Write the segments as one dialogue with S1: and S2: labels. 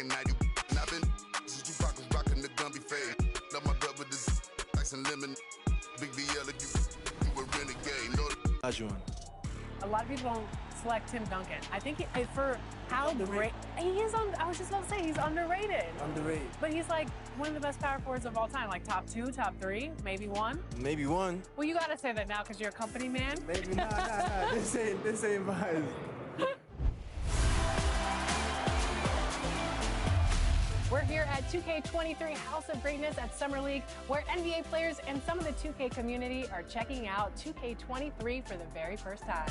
S1: in 90. And I've been since you rockin' the Gumby fade. Love my gut with this ice and lemon. Big VL if you a renegade. No.
S2: A lot of people don't select Tim Duncan. I think for how great he is on. I was just about to say he's underrated.
S3: Underrated.
S2: But he's like one of the best power forwards of all time. Like top 2, top 3, maybe 1.
S3: Maybe 1.
S2: Well, you gotta say that now because you're a company man.
S3: Maybe nah. This ain't mine.
S2: We're here at 2K23 House of Greatness at Summer League, where NBA players and some of the 2K community are checking out 2K23 for the very first time.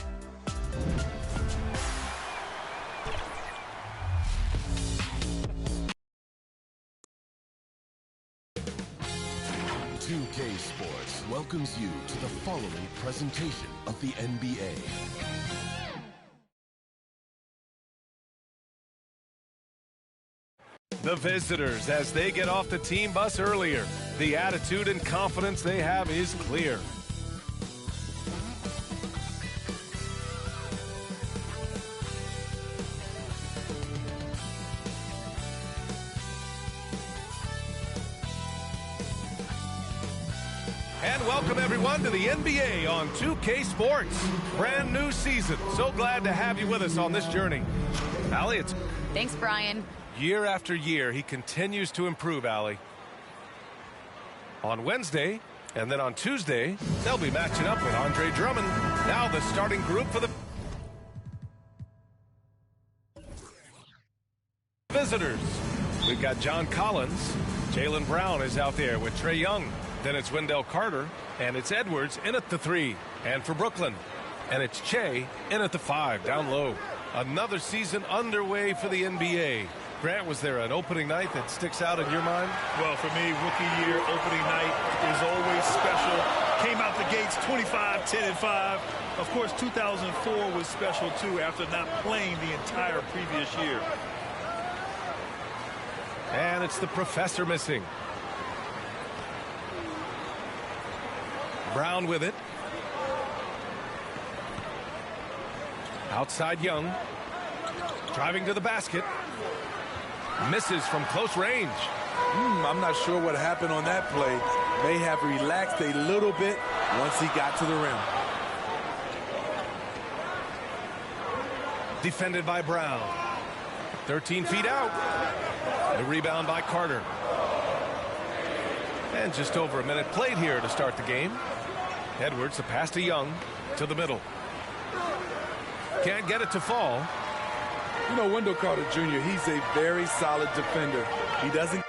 S4: 2K Sports welcomes you to the following presentation of the NBA.
S5: The visitors, as they get off the team bus earlier, the attitude and confidence they have is clear. And welcome everyone to the NBA on 2K Sports. Brand new season. So glad to have you with us on this journey. Allie, it's...
S6: Thanks, Brian.
S5: Year after year, he continues to improve, Allie. On Wednesday, and then on Tuesday, they'll be matching up with Andre Drummond. Now the starting group for the visitors. We've got John Collins. Jaylen Brown is out there with Trae Young. Then it's Wendell Carter, and it's Edwards in at the 3. And for Brooklyn, and it's Che in at the 5, down low. Another season underway for the NBA. Grant, was there an opening night that sticks out in your mind?
S7: Well, for me, rookie year opening night is always special. Came out the gates 25, 10, and 5. Of course, 2004 was special, too, after not playing the entire previous year.
S5: And it's the professor missing. Brown with it. Outside Young. Driving to the basket. Misses from close range.
S8: I'm not sure what happened on that play. May have relaxed a little bit once he got to the rim.
S5: Defended by Brown. 13 feet out. The rebound by Carter. And just over a minute played here to start the game. Edwards, the pass to Young, to the middle. Can't get it to fall.
S8: You know, Wendell Carter Jr., he's a very solid defender. He doesn't...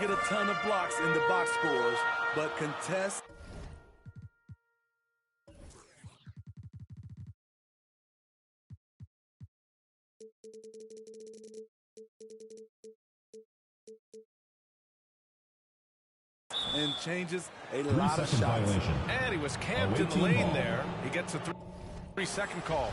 S8: get a ton of blocks in the box scores, but contest... and changes a lot of shots.
S9: Violation.
S5: And he was camped in the lane ball. There. He gets a 3-second call.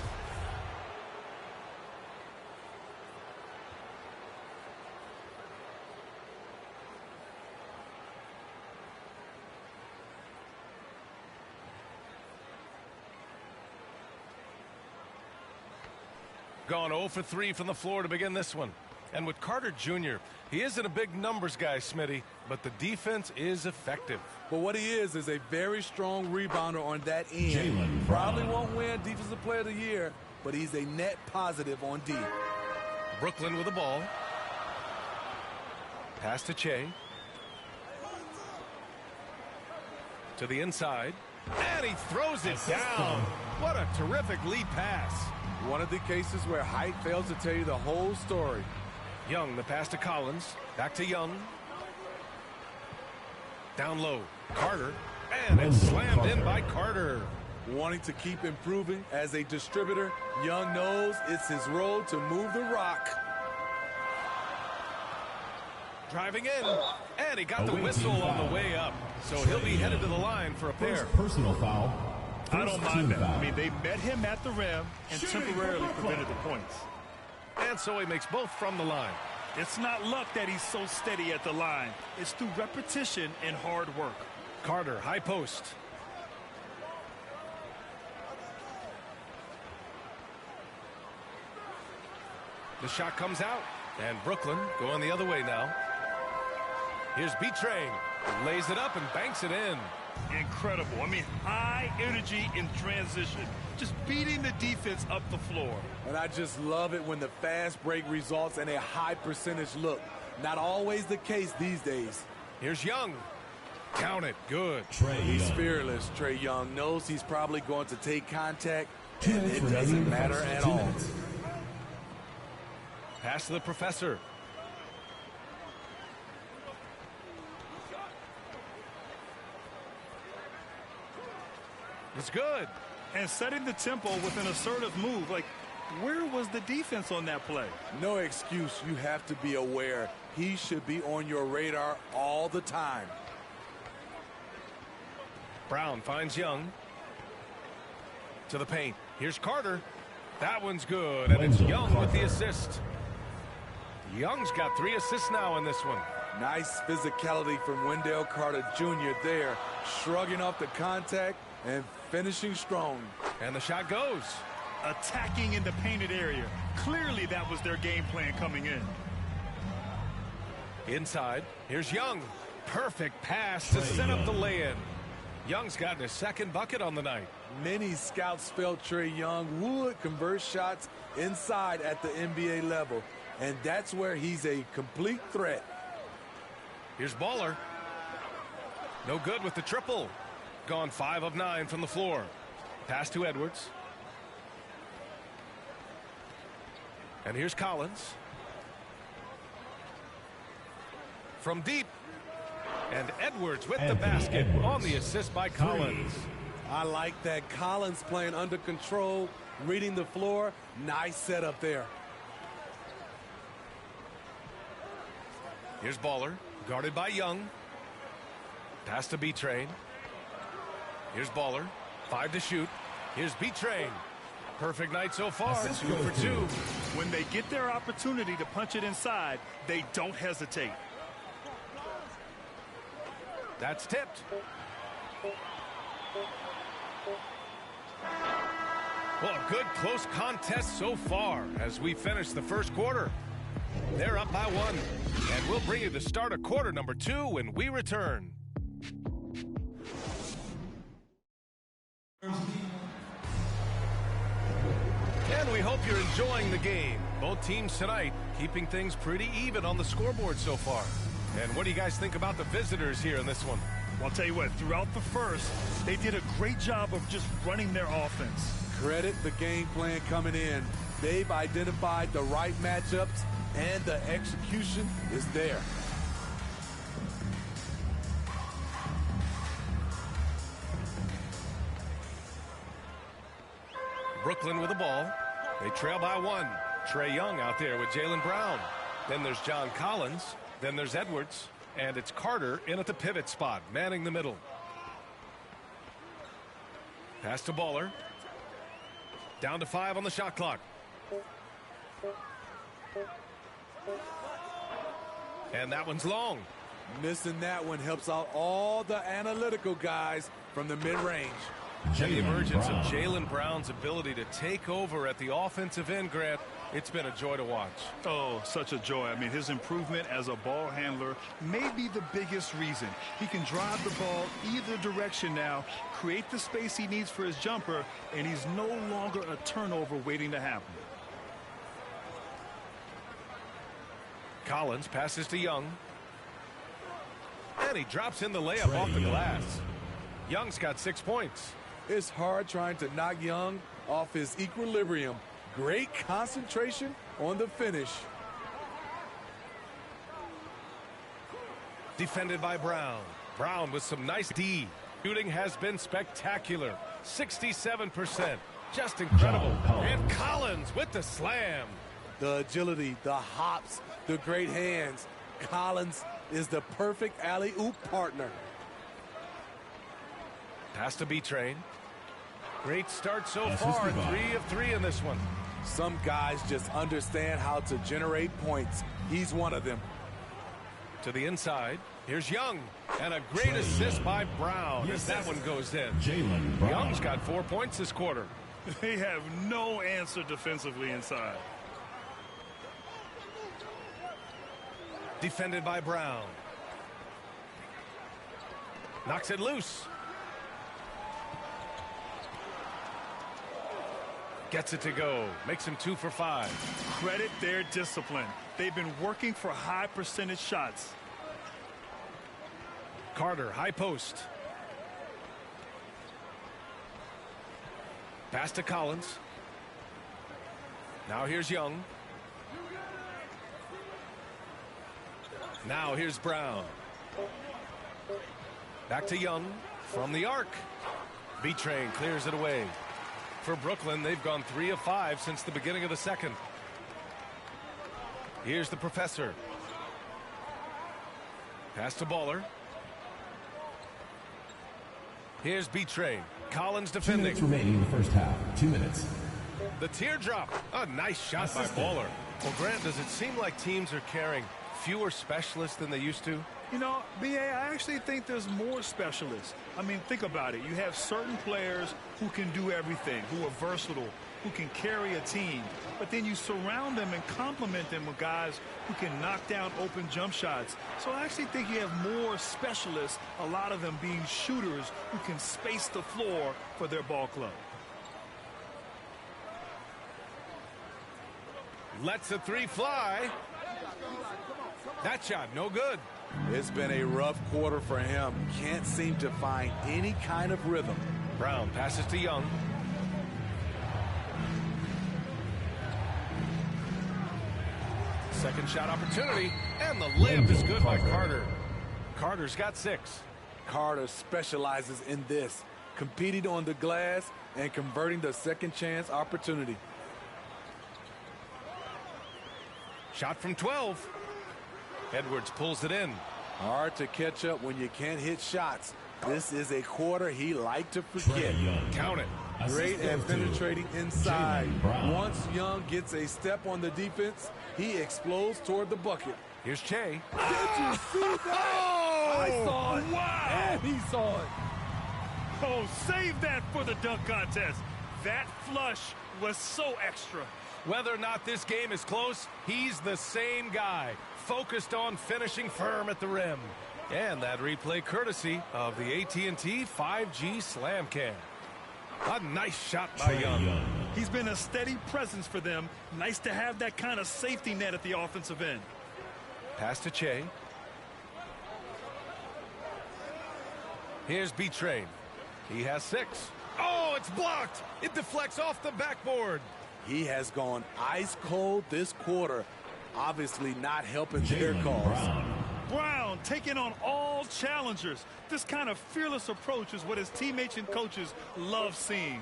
S5: Gone 0 for 3 from the floor to begin this one. And with Carter Jr., he isn't a big numbers guy, Smitty, but the defense is effective.
S8: But what he is a very strong rebounder on that end. Probably won't win Defensive Player of the Year, but he's a net positive on D.
S5: Brooklyn with the ball. Pass to Che. To the inside. And he throws it down. What a terrific lead pass.
S8: One of the cases where height fails to tell you the whole story.
S5: Young, the pass to Collins. Back to Young. Down low. Carter. And it's slammed in by Carter.
S8: Wanting to keep improving as a distributor, Young knows it's his role to move the rock.
S5: Driving in. And he got the whistle on the way up. So he'll be headed to the line for a pair.
S9: Personal foul.
S7: I don't mind that. I mean, they met him at the rim and temporarily prevented the points.
S5: and so he makes both from the line.
S7: It's not luck that he's so steady at the line. It's through repetition and hard work.
S5: Carter, high post. The shot comes out, and Brooklyn going the other way now. Here's B-Train, lays it up and banks it in.
S7: Incredible. I mean, high energy in transition, just beating the defense up the floor.
S8: And I just love it when the fast break results in a high percentage look. Not always the case these days.
S5: Here's Young. Count it. Good.
S8: He's fearless. Trae Young knows he's probably going to take contact, and it doesn't matter at all.
S5: Pass to the professor. It's good.
S7: And setting the tempo with an assertive move. Like, where was the defense on that play?
S8: No excuse. You have to be aware. He should be on your radar all the time.
S5: Brown finds Young. To the paint. Here's Carter. That one's good, and it's Young with the assist. Young's got 3 assists now in this one.
S8: Nice physicality from Wendell Carter Jr. there, shrugging off the contact and finishing strong.
S5: And the shot goes.
S7: Attacking in the painted area. Clearly that was their game plan coming in.
S5: Inside, here's Young. Perfect pass to set up the lay-in. Young's gotten his second bucket on the night.
S8: Many scouts felt Trae Young would convert shots inside at the NBA level, and that's where he's a complete threat.
S5: Here's Baller. No good with the triple. Gone 5 of 9 from the floor. Pass to Edwards. And here's Collins. From deep. And Edwards with the basket on the assist by Collins.
S8: I like that. Collins playing under control, reading the floor. Nice setup there.
S5: Here's Baller, guarded by Young. Pass to B-Train. Here's Baller, 5 to shoot. Here's B-Train. Perfect night so far, 2 for 2.
S7: When they get their opportunity to punch it inside, they don't hesitate.
S5: That's tipped. Well, a good close contest so far as we finish the first quarter. They're up by 1, and we'll bring you the start of quarter number 2 when we return. And we hope you're enjoying the game. Both teams tonight keeping things pretty even on the scoreboard so far. And what do you guys think about the visitors here in this one?
S7: Well, I'll tell you what, throughout the first, they did a great job of just running their offense.
S8: Credit the game plan coming in. They've identified the right matchups, and the execution is there.
S5: Brooklyn with the ball. They trail by 1. Trae Young out there with Jaylen Brown. Then there's John Collins. Then there's Edwards. And it's Carter in at the pivot spot, manning the middle. Pass to Baller. Down to 5 on the shot clock. And that one's long.
S8: Missing that one helps out all the analytical guys from the mid-range.
S5: And the emergence of Jaylen Brown's ability to take over at the offensive end, Grant, it's been a joy to watch.
S7: Oh, such a joy. I mean, his improvement as a ball handler may be the biggest reason. He can drive the ball either direction now, create the space he needs for his jumper, and he's no longer a turnover waiting to happen.
S5: Collins passes to Young. And he drops in the layup off the glass. Young's got 6 points.
S8: It's hard trying to knock Young off his equilibrium. Great concentration on the finish.
S5: Defended by Brown. Brown with some nice D. Shooting has been spectacular. 67%. Just incredible. And Collins with the slam.
S8: The agility, the hops, the great hands. Collins is the perfect alley-oop partner.
S5: Pass to B-Train. Great start so far. 3 of 3 in this one.
S8: Some guys just understand how to generate points. He's one of them.
S5: To the inside. Here's Young. And a great assist by Brown as that one goes in. Young's got 4 points this quarter.
S7: They have no answer defensively inside.
S5: Defended by Brown. Knocks it loose. Gets it to go. Makes him 2 for 5.
S7: Credit their discipline. They've been working for high percentage shots.
S5: Carter, high post. Pass to Collins. Now here's Young. Now here's Brown. Back to Young from the arc. B-Train clears it away. For Brooklyn, they've gone 3 of 5 since the beginning of the second. Here's the professor. Pass to Baller. Here's B-Train. Collins defending.
S4: 2 minutes remaining in the first half. 2 minutes.
S5: The teardrop. A nice shot by Baller. Well, Grant, does it seem like teams are carrying fewer specialists than they used to?
S7: You know, B.A., I actually think there's more specialists. I mean, think about it. You have certain players who can do everything, who are versatile, who can carry a team. But then you surround them and complement them with guys who can knock down open jump shots. So I actually think you have more specialists, a lot of them being shooters who can space the floor for their ball club.
S5: Lets the 3 fly. That shot, no good.
S8: It's been a rough quarter for him. Can't seem to find any kind of rhythm.
S5: Brown passes to Young. Second shot opportunity, and the layup is good by Carter. Carter's got 6.
S8: Carter specializes in this, competing on the glass and converting the second chance opportunity.
S5: Shot from 12. Edwards pulls it in.
S8: Hard to catch up when you can't hit shots. This is a quarter he liked to forget.
S5: Count it.
S8: Great at penetrating inside. Once Young gets a step on the defense, he explodes toward the bucket.
S5: Here's Che.
S8: Did you see that? I saw it.
S7: Wow.
S8: And he saw it.
S7: Oh, save that for the dunk contest. That flush was so extra.
S5: Whether or not this game is close, he's the same guy, focused on finishing firm at the rim. And that replay courtesy of the AT&T 5G Slam Cam. A nice shot by Young.
S7: He's been a steady presence for them. Nice to have that kind of safety net at the offensive end.
S5: Pass to Che. Here's B-Train. He has 6. Oh, it's blocked. It deflects off the backboard.
S8: He has gone ice cold this quarter. Obviously not helping their cause.
S7: Brown taking on all challengers. This kind of fearless approach is what his teammates and coaches love seeing.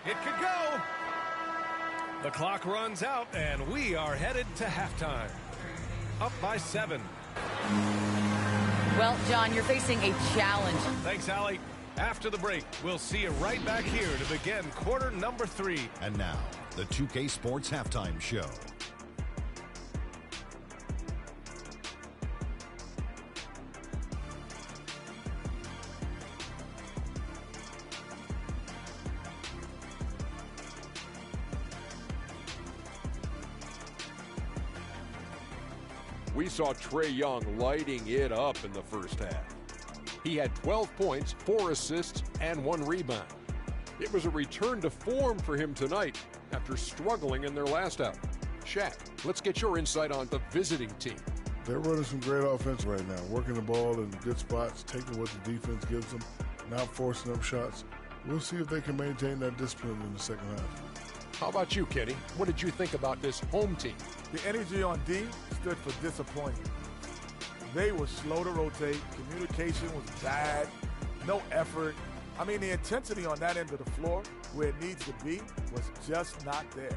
S5: It could go. The clock runs out, and we are headed to halftime. Up by 7.
S6: Well, John, you're facing a challenge.
S5: Thanks, Allie. After the break, we'll see you right back here to begin quarter number 3.
S4: And now, the 2K Sports Halftime Show.
S9: We saw Trae Young lighting it up in the first half. He had 12 points, 4 assists, and 1 rebound. It was a return to form for him tonight after struggling in their last out. Shaq, let's get your insight on the visiting team.
S10: They're running some great offense right now, working the ball in good spots, taking what the defense gives them, not forcing up shots. We'll see if they can maintain that discipline in the second half.
S9: How about you, Kenny? What did you think about this home team?
S11: The energy on D stood for disappointing. They were slow to rotate. Communication was bad. No effort. I mean, the intensity on that end of the floor, where it needs to be, was just not there.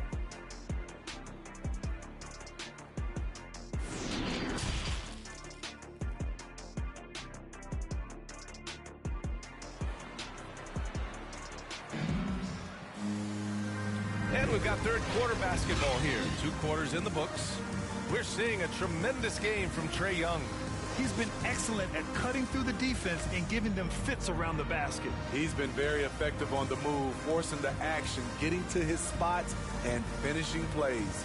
S5: And we've got third quarter basketball here. 2 quarters in the books. We're seeing a tremendous game from Trae Young.
S7: He's been excellent at cutting through the defense and giving them fits around the basket.
S8: He's been very effective on the move, forcing the action, getting to his spots, and finishing plays.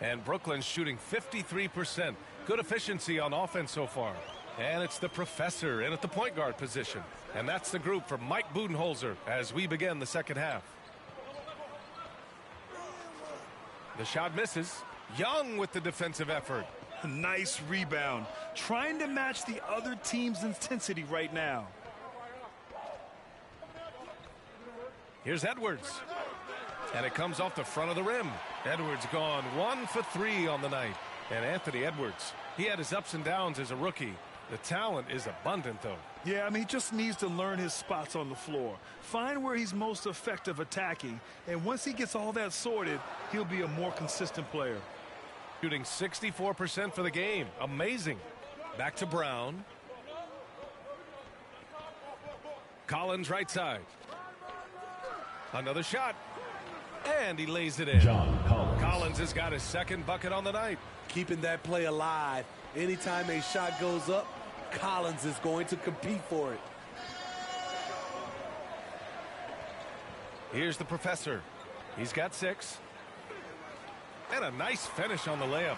S5: And Brooklyn's shooting 53%. Good efficiency on offense so far. And it's the professor in at the point guard position. And that's the group for Mike Budenholzer as we begin the second half. The shot misses. Young with the defensive effort.
S7: Nice rebound. Trying to match the other team's intensity right now.
S5: Here's Edwards. And it comes off the front of the rim. Edwards gone 1 for 3 on the night. And Anthony Edwards, he had his ups and downs as a rookie. The talent is abundant, though.
S7: Yeah, I mean, he just needs to learn his spots on the floor. Find where he's most effective attacking. And once he gets all that sorted, he'll be a more consistent player.
S5: Shooting 64% for the game. Amazing. Back to Brown. Collins right side. Another shot. And he lays it in. Collins has got his second bucket on the night.
S8: Keeping that play alive. Anytime a shot goes up, Collins is going to compete for it.
S5: Here's the professor. He's got 6. And a nice finish on the layup.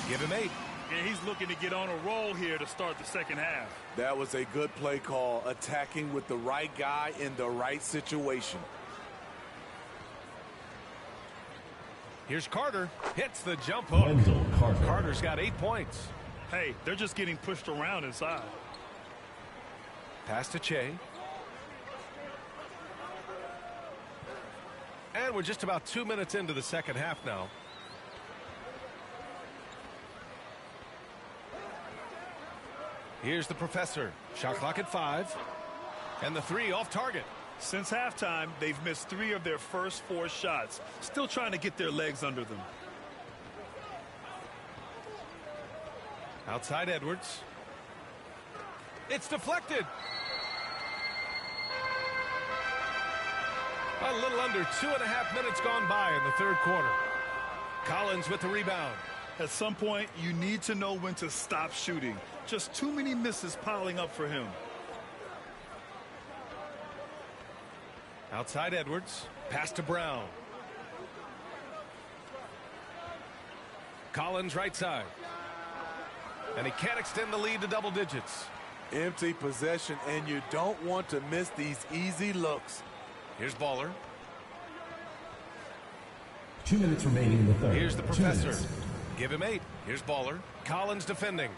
S5: Give him 8.
S7: And he's looking to get on a roll here to start the second half.
S8: That was a good play call, attacking with the right guy in the right situation.
S5: Here's Carter. Hits the jump hook. Carter's got 8 points.
S7: Hey, they're just getting pushed around inside.
S5: Pass to Che. And we're just about 2 minutes into the second half now. Here's the professor. Shot clock at 5. And the 3 off target.
S7: Since halftime, they've missed 3 of their first 4 shots. Still trying to get their legs under them.
S5: Outside Edwards. It's deflected. A little under 2.5 minutes gone by in the third quarter. Collins with the rebound.
S7: At some point, you need to know when to stop shooting. Just too many misses piling up for him.
S5: Outside Edwards. Pass to Brown. Collins right side. And he can't extend the lead to double digits.
S8: Empty possession, and you don't want to miss these easy looks.
S5: Here's Baller.
S4: 2 minutes remaining in the third.
S5: Here's the professor. Give him 8. Here's Baller. Collins defending.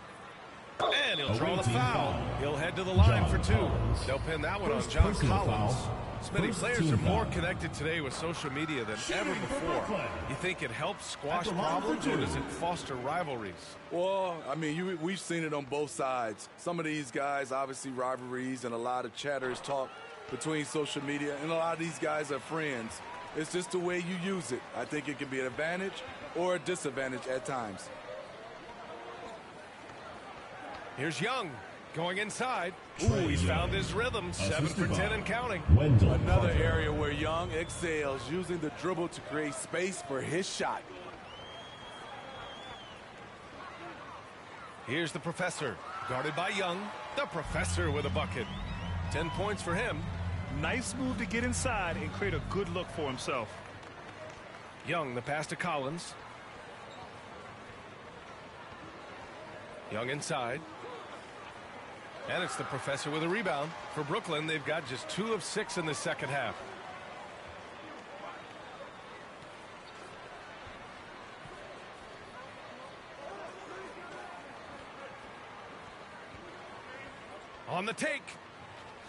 S5: And he'll draw the foul. He'll head to the line for 2. They'll pin that one on John Collins. Smitty, players are more connected today with social media than ever before. You think it helps squash problems, or does it foster rivalries?
S8: Well, I mean, we've seen it on both sides. Some of these guys, obviously rivalries, and a lot of chatters talk between social media, and a lot of these guys are friends. It's just the way you use it. I think it can be an advantage or a disadvantage at times.
S5: Here's Young going inside. Ooh, he's found his rhythm. 7 for 10 and counting.
S8: Another area where Young excels, using the dribble to create space for his shot.
S5: Here's the professor, guarded by Young. The professor with a bucket. 10 points for him.
S7: Nice move to get inside and create a good look for himself.
S5: Young, the pass to Collins. Young inside. And it's the professor with a rebound. For Brooklyn, they've got just 2 of 6 in the second half. On the take.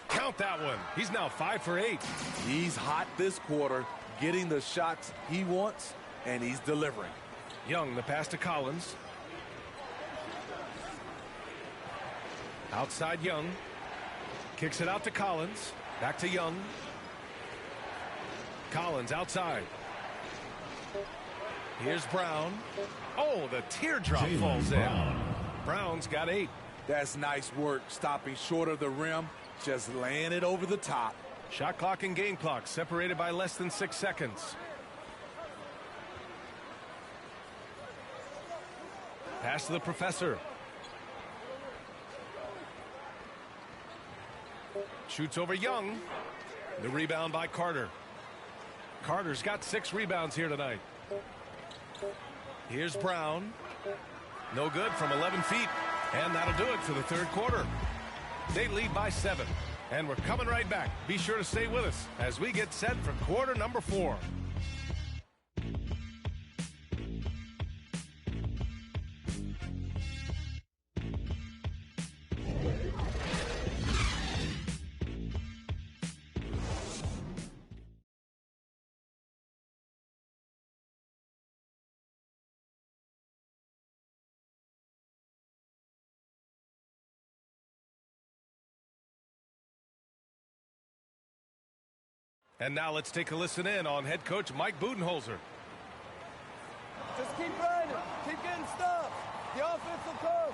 S5: Count that one. He's now 5 for 8.
S8: He's hot this quarter, getting the shots he wants, and he's delivering.
S5: Young, the pass to Collins. Outside Young. Kicks it out to Collins. Back to Young. Collins outside. Here's Brown. Oh, the teardrop falls in. Brown's got 8.
S8: That's nice work, stopping short of the rim, just laying it over the top.
S5: Shot clock and game clock separated by less than 6 seconds. Pass to the professor. Shoots over Young. The rebound by Carter. Carter's got 6 rebounds here tonight. Here's Brown. No good from 11 feet. And that'll do it for the third quarter. They lead by 7. And we're coming right back. Be sure to stay with us as we get set for quarter number 4. And now let's take a listen in on head coach Mike Budenholzer.
S12: Just keep grinding. Keep getting stuff. The offense will come.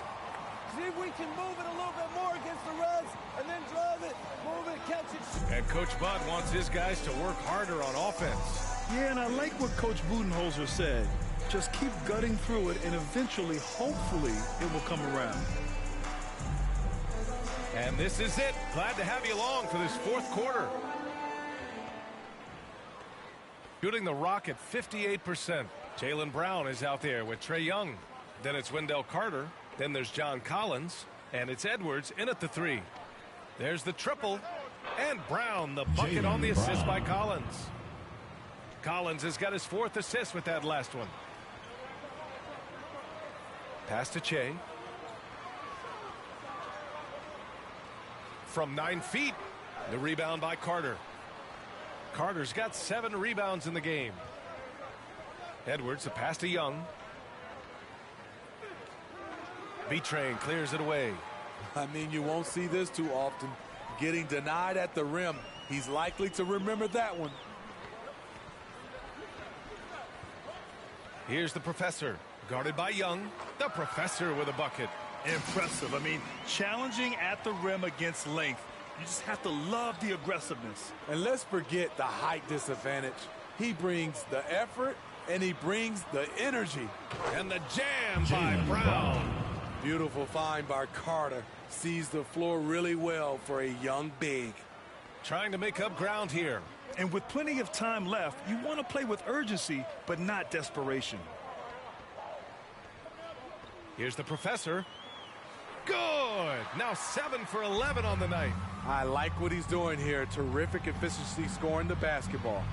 S12: See if we can move it a little bit more against the Reds and then drive it, move it, catch it.
S5: And Coach Bud wants his guys to work harder on offense.
S7: Yeah, and I like what Coach Budenholzer said. Just keep gutting through it, and eventually, hopefully, it will come around.
S5: And this is it. Glad to have you along for this fourth quarter. Shooting the rock at 58%. Jaylen Brown is out there with Trae Young. Then it's Wendell Carter. Then there's John Collins. And it's Edwards in at the 3. There's the triple. And Brown, the bucket on the assist by Collins. Collins has got his 4th assist with that last one. Pass to Che. From 9 feet. The rebound by Carter. Carter's got 7 rebounds in the game. Edwards, a pass to Young. B-Train clears it away.
S8: I mean, you won't see this too often. Getting denied at the rim. He's likely to remember that one.
S5: Here's the professor, guarded by Young. The professor with a bucket.
S7: Impressive. I mean, challenging at the rim against length. You just have to love the aggressiveness.
S8: And let's forget the height disadvantage. He brings the effort, and he brings the energy.
S5: And the jam by Brown.
S8: Beautiful find by Carter. Sees the floor really well for a young big.
S5: Trying to make up ground here.
S7: And with plenty of time left, you want to play with urgency, but not desperation.
S5: Here's the professor. Good. Now 7 for 11 on the night.
S8: I like what he's doing here. Terrific efficiency scoring the basketball.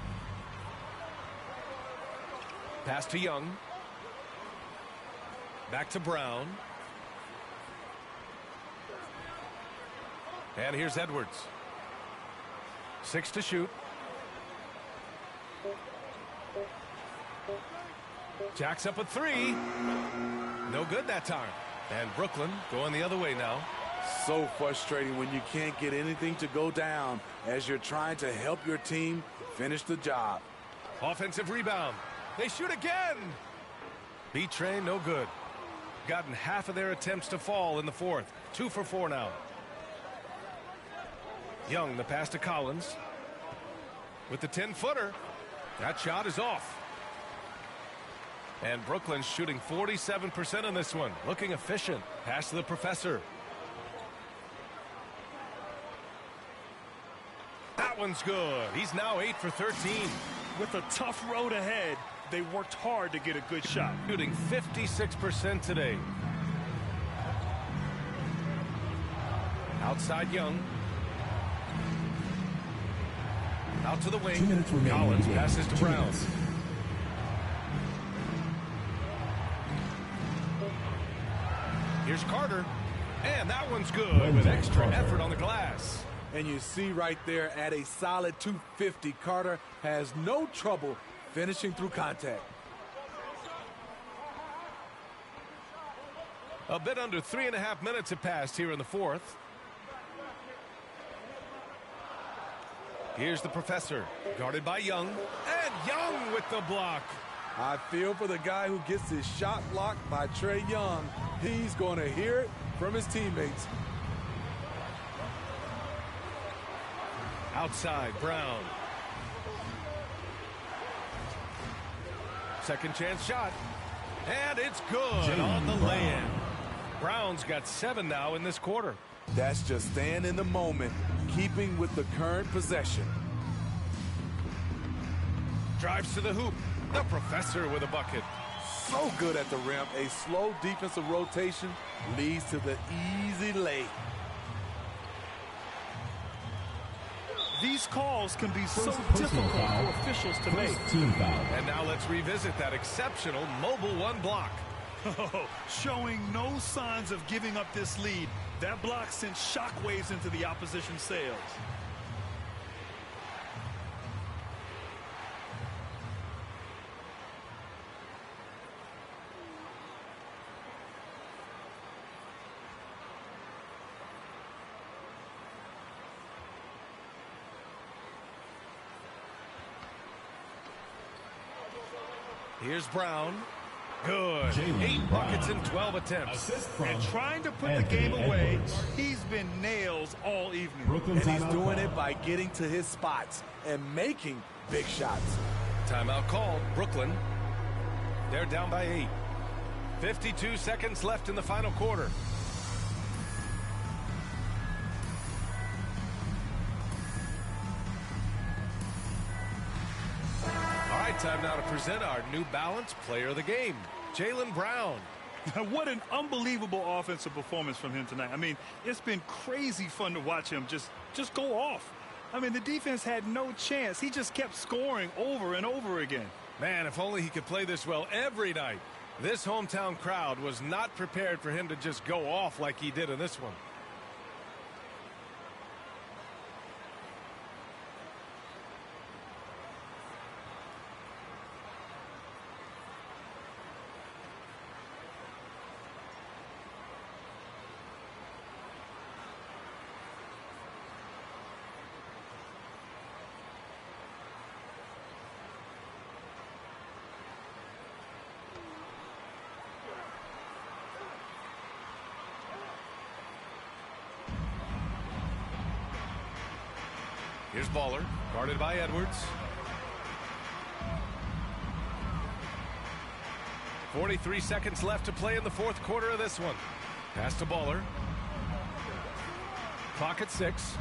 S5: Pass to Young. Back to Brown. And here's Edwards. 6 to shoot. Jacks up a 3. No good that time. And Brooklyn going the other way now.
S8: So frustrating when you can't get anything to go down as you're trying to help your team finish the job.
S5: Offensive rebound. They shoot again. B-Train, no good. Gotten half of their attempts to fall in the 4th. 2 for 4 now. Young, the pass to Collins. With the 10-footer. That shot is off. And Brooklyn's shooting 47% on this one. Looking efficient. Pass to the professor. That one's good. He's now 8 for 13.
S7: With a tough road ahead, they worked hard to get a good shot.
S5: Shooting 56% today. Outside Young. Out to the wing. Collins passes to Brown. Here's Carter. And that one's good with extra effort on the glass.
S8: And you see right there at a solid 250, Carter has no trouble finishing through contact.
S5: A bit under 3.5 minutes have passed here in the 4th. Here's the professor, guarded by Young. And Young with the block.
S8: I feel for the guy who gets his shot blocked by Trae Young. He's going to hear it from his teammates.
S5: Outside, Brown. Second chance shot. And it's good on the lay-in. Brown's got 7 now in this quarter.
S8: That's just staying in the moment, keeping with the current possession.
S5: Drives to the hoop. The professor with a bucket.
S8: So good at the rim. A slow defensive rotation leads to the easy lay.
S7: These calls can be so difficult for officials to make.
S5: And now let's revisit that exceptional mobile one block.
S7: Showing no signs of giving up this lead. That block sent shockwaves into the opposition sails.
S5: Here's Brown. Good. 8 buckets in 12 attempts.
S7: And trying to put the game away, he's been nails all evening.
S8: And he's doing it by getting to his spots and making big shots.
S5: Timeout called. Brooklyn. They're down by 8. 52 seconds left in the final quarter. Time now to present our New Balance Player of the Game, Jaylen Brown.
S7: What an unbelievable offensive performance from him tonight. I mean, it's been crazy fun to watch him just go off. I mean, the defense had no chance. He just kept scoring over and over again.
S5: Man, if only he could play this well every night. This hometown crowd was not prepared for him to just go off like he did in this one. Here's Baller, guarded by Edwards. 43 seconds left to play in the fourth quarter of this one. Pass to Baller. Clock at 6.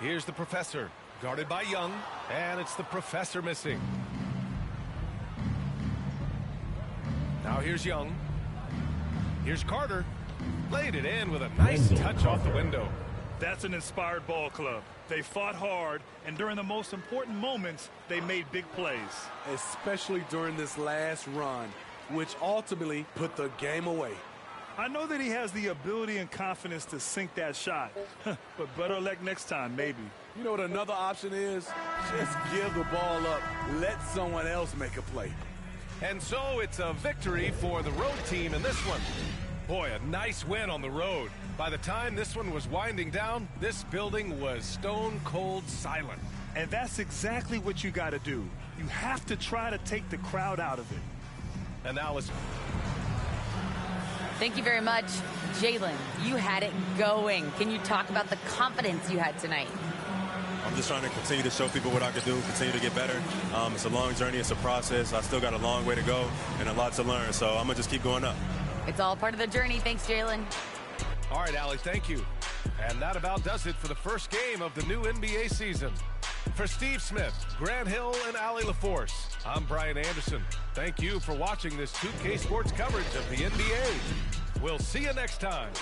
S5: Here's the professor, guarded by Young, and it's the professor missing. Now here's Young. Here's Carter. Laid it in with a nice touch off the window.
S7: That's an inspired ball club. They fought hard, and during the most important moments, they made big plays.
S8: Especially during this last run, which ultimately put the game away.
S7: I know that he has the ability and confidence to sink that shot, but better luck next time, maybe.
S8: You know what another option is? Just give the ball up. Let someone else make a play.
S5: And so it's a victory for the road team in this one. Boy, a nice win on the road. By the time this one was winding down, this building was stone cold silent.
S7: And that's exactly what you got to do. You have to try to take the crowd out of it.
S5: And now let's...
S6: Thank you very much, Jaylen. You had it going. Can you talk about the confidence you had tonight?
S13: I'm just trying to continue to show people what I can do, continue to get better. It's a long journey. It's a process. I still got a long way to go and a lot to learn. So I'm going to just keep going up.
S6: It's all part of the journey. Thanks, Jaylen.
S5: All right, Allie, thank you. And that about does it for the first game of the new NBA season. For Steve Smith, Grant Hill, and Allie LaForce, I'm Brian Anderson. Thank you for watching this 2K Sports coverage of the NBA. We'll see you next time.